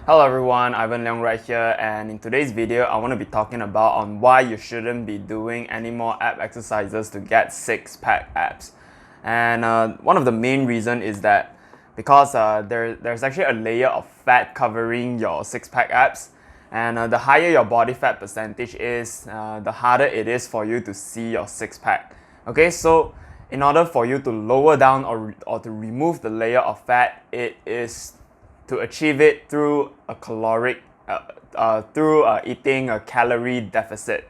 Hello everyone, Ivan Leong right here, and in today's video I want to be talking about on why you shouldn't be doing any more ab exercises to get six-pack abs. And one of the main reasons is that because there's actually a layer of fat covering your six-pack abs, and the higher your body fat percentage is, the harder it is for you to see your six-pack. Okay, so in order for you to lower down or to remove the layer of fat, it is to achieve it through a eating a calorie deficit.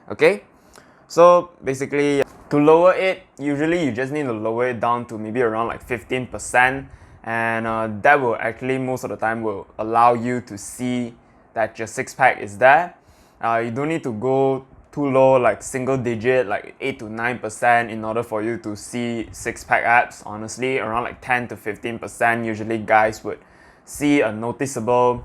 Okay, so basically to lower it, usually you just need to lower it down to maybe around like 15%, and that will actually most of the time will allow you to see that your six-pack is there. You don't need to go too low, like single digit, like 8 to 9% in order for you to see six-pack abs. Honestly, around like 10 to 15% usually guys would see a noticeable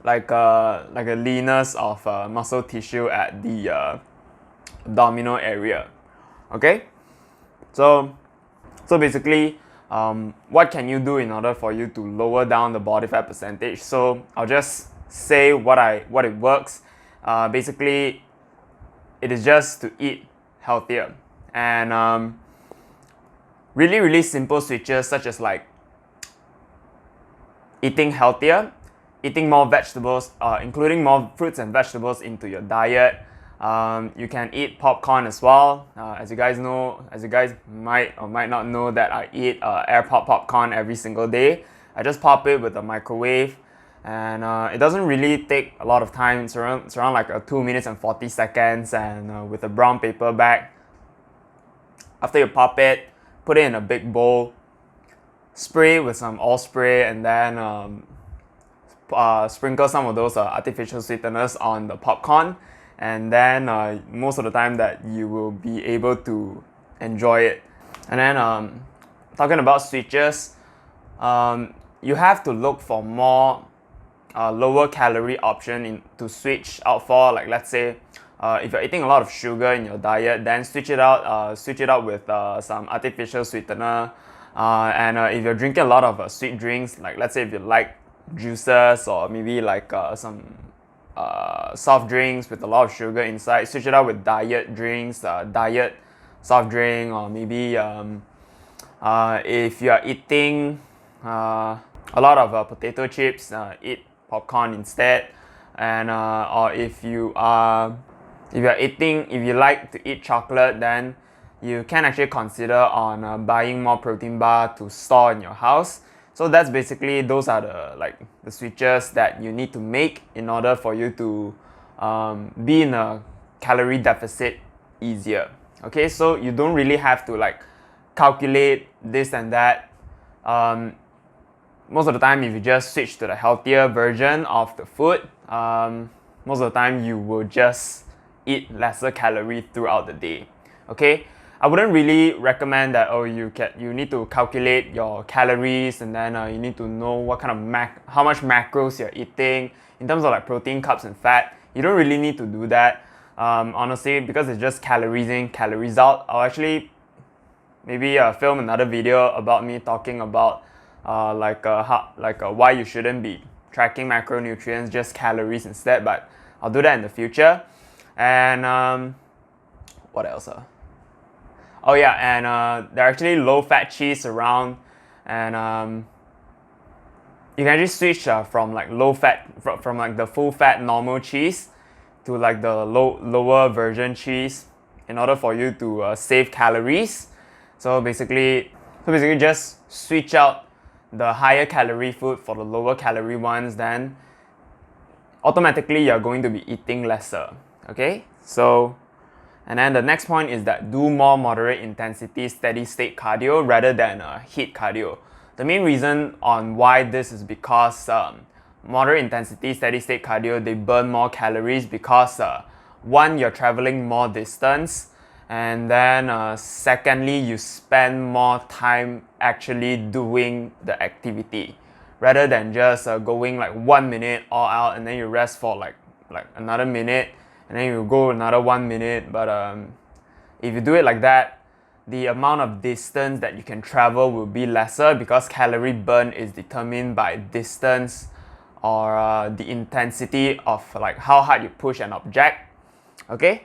like a leanness of muscle tissue at the abdominal area. Okay, so basically what can you do in order for you to lower down the body fat percentage? So I'll just say what it works. Basically it is just to eat healthier, and really simple switches such as like eating healthier, eating more vegetables, including more fruits and vegetables into your diet. You can eat popcorn as well. As you guys might or might not know, that I eat air pop popcorn every single day. I just pop it with a microwave, and it doesn't really take a lot of time. It's around like 2 minutes and 40 seconds, and with a brown paper bag. After you pop it, put it in a big bowl, spray with some all spray, and then sprinkle some of those artificial sweeteners on the popcorn, and then most of the time that you will be able to enjoy it. And then talking about switches, you have to look for more lower calorie option to switch out for. Like let's say if you're eating a lot of sugar in your diet, then switch it out with some artificial sweetener. And if you're drinking a lot of sweet drinks, like let's say if you like juices or maybe like some soft drinks with a lot of sugar inside, switch it out with diet drinks, diet soft drink, or maybe if you are eating a lot of potato chips, eat popcorn instead. And or if you like to eat chocolate, then you can actually consider on buying more protein bar to store in your house. So that's basically, those are the switches that you need to make in order for you to be in a calorie deficit easier. Okay, so you don't really have to like calculate this and that. Most of the time, if you just switch to the healthier version of the food, most of the time you will just eat lesser calorie throughout the day. Okay, I wouldn't really recommend that you need to calculate your calories, and then you need to know what kind of how much macros you're eating in terms of like protein, carbs, and fat. You don't really need to do that, honestly, because it's just calories in, calories out. I'll actually maybe film another video about me talking about why you shouldn't be tracking macronutrients, just calories instead. But I'll do that in the future. And what else? Oh yeah, and there are actually low-fat cheese around, and you can actually switch from like low-fat, from like the full-fat normal cheese to like the lower version cheese in order for you to save calories. So basically just switch out the higher calorie food for the lower calorie ones, then automatically you're going to be eating lesser. Okay, so. And then the next point is that do more moderate intensity steady state cardio rather than HIIT cardio. The main reason on why this is because moderate intensity steady state cardio, they burn more calories because one, you're traveling more distance, and then secondly, you spend more time actually doing the activity rather than just going like 1 minute all out and then you rest for like another minute, and then you go another 1 minute. But if you do it like that, the amount of distance that you can travel will be lesser, because calorie burn is determined by distance or the intensity of like how hard you push an object. Okay,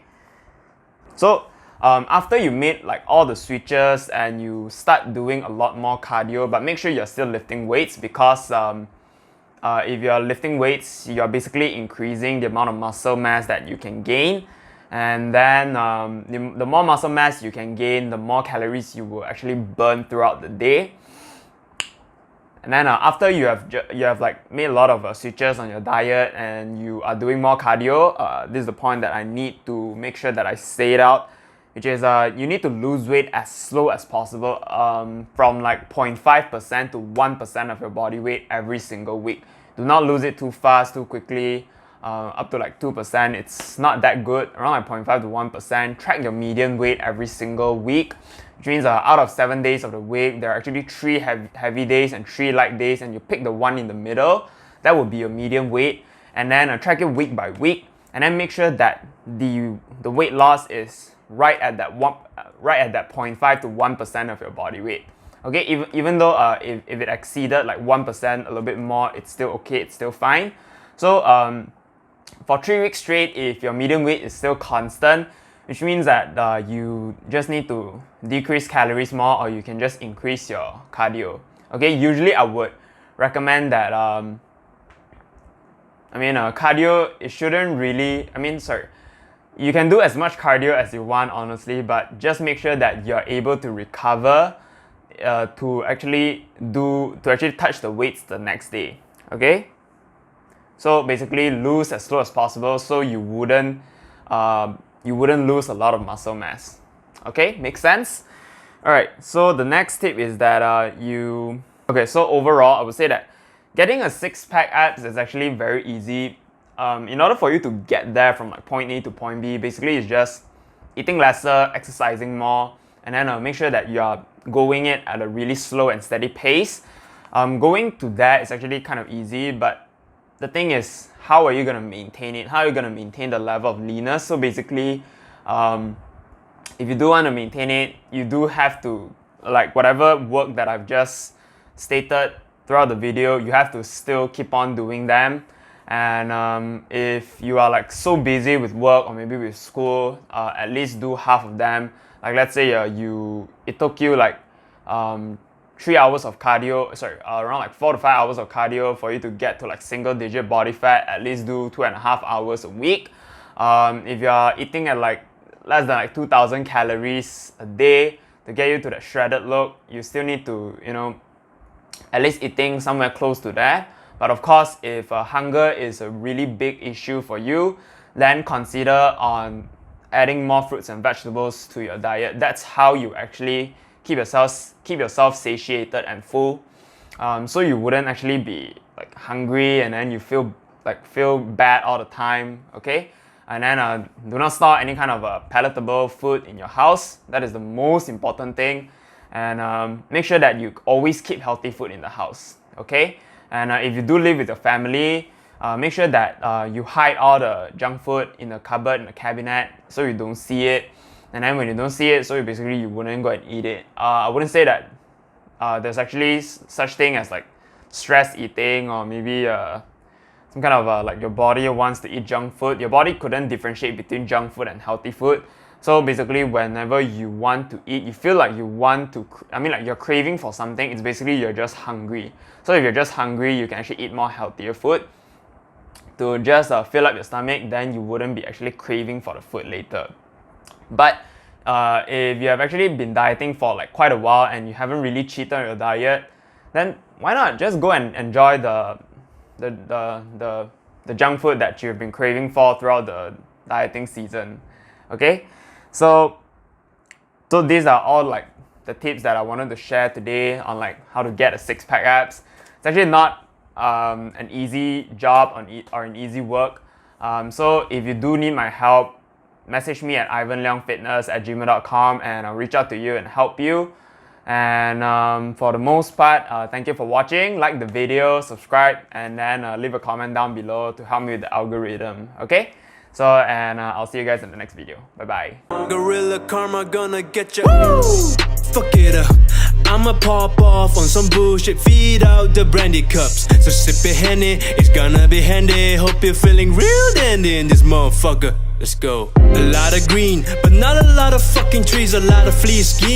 so after you made like all the switches and you start doing a lot more cardio, but make sure you're still lifting weights, because if you're lifting weights, you're basically increasing the amount of muscle mass that you can gain. And then the more muscle mass you can gain, the more calories you will actually burn throughout the day. And then after you have like made a lot of switches on your diet and you are doing more cardio, this is the point that I need to make sure that I say it out, which is you need to lose weight as slow as possible, from like 0.5% to 1% of your body weight every single week. Do not lose it too fast, too quickly. Up to like 2%, it's not that good. Around like 0.5 to 1%. Track your median weight every single week, which means out of 7 days of the week, there are actually 3 heavy days and 3 light days, and you pick the one in the middle. That would be your median weight, and then track it week by week, and then make sure that the weight loss is right at that 0.5 to 1% of your body weight. Okay, even though if it exceeded like 1%, a little bit more, it's still okay, it's still fine. So for 3 weeks straight, if your median weight is still constant, which means that you just need to decrease calories more, or you can just increase your cardio. Okay, usually I would recommend that, cardio, it shouldn't really, you can do as much cardio as you want, honestly, but just make sure that you're able to recover to actually touch the weights the next day. Okay, so basically lose as slow as possible, so you wouldn't lose a lot of muscle mass. Okay, makes sense? Alright, so the next tip is that so overall I would say that getting a 6-pack abs is actually very easy. In order for you to get there from like point A to point B, basically it's just eating lesser, exercising more, and then make sure that you are going it at a really slow and steady pace. Going to that is actually kind of easy, but the thing is, how are you going to maintain it? How are you going to maintain the level of leanness? So basically, if you do want to maintain it, you do have to, like whatever work that I've just stated throughout the video, you have to still keep on doing them. And if you are like so busy with work or maybe with school, at least do half of them. Like let's say it took you like 3 hours of cardio, around like 4 to 5 hours of cardio for you to get to like single digit body fat, at least do 2.5 hours a week. If you are eating at like less than like 2,000 calories a day to get you to that shredded look, you still need to, at least eating somewhere close to that. But of course, if hunger is a really big issue for you, then consider on adding more fruits and vegetables to your diet. That's how you actually keep yourself satiated and full, so you wouldn't actually be like hungry and then you feel bad all the time. Okay, and then do not store any kind of palatable food in your house. That is the most important thing. And make sure that you always keep healthy food in the house. Okay, and if you do live with your family, make sure that you hide all the junk food in the cupboard, in the cabinet, so you don't see it. And then when you don't see it, so you wouldn't go and eat it. I wouldn't say that there's actually such thing as like stress eating, or maybe some kind of like your body wants to eat junk food. Your body couldn't differentiate between junk food and healthy food. So basically, whenever you want to eat, you feel like you're craving for something, it's basically you're just hungry. So if you're just hungry, you can actually eat more healthier food to just fill up your stomach, then you wouldn't be actually craving for the food later. But if you have actually been dieting for like quite a while and you haven't really cheated on your diet, then why not just go and enjoy the junk food that you've been craving for throughout the dieting season. Okay, so these are all like the tips that I wanted to share today on like how to get a 6-pack abs. It's actually not an easy job or an easy work. So if you do need my help, message me at ivanleongfitness@gmail.com and I'll reach out to you and help you. And for the most part, thank you for watching. Like the video, subscribe, and then leave a comment down below to help me with the algorithm. Okay? So, and I'll see you guys in the next video. Bye bye. Gorilla karma gonna get you. Fuck it up. I'ma pop off on some bullshit, feed out the brandy cups. So sip it Henny, it's gonna be handy. Hope you're feeling real dandy in this motherfucker. Let's go. A lot of green, but not a lot of fucking trees. A lot of fleece skiing.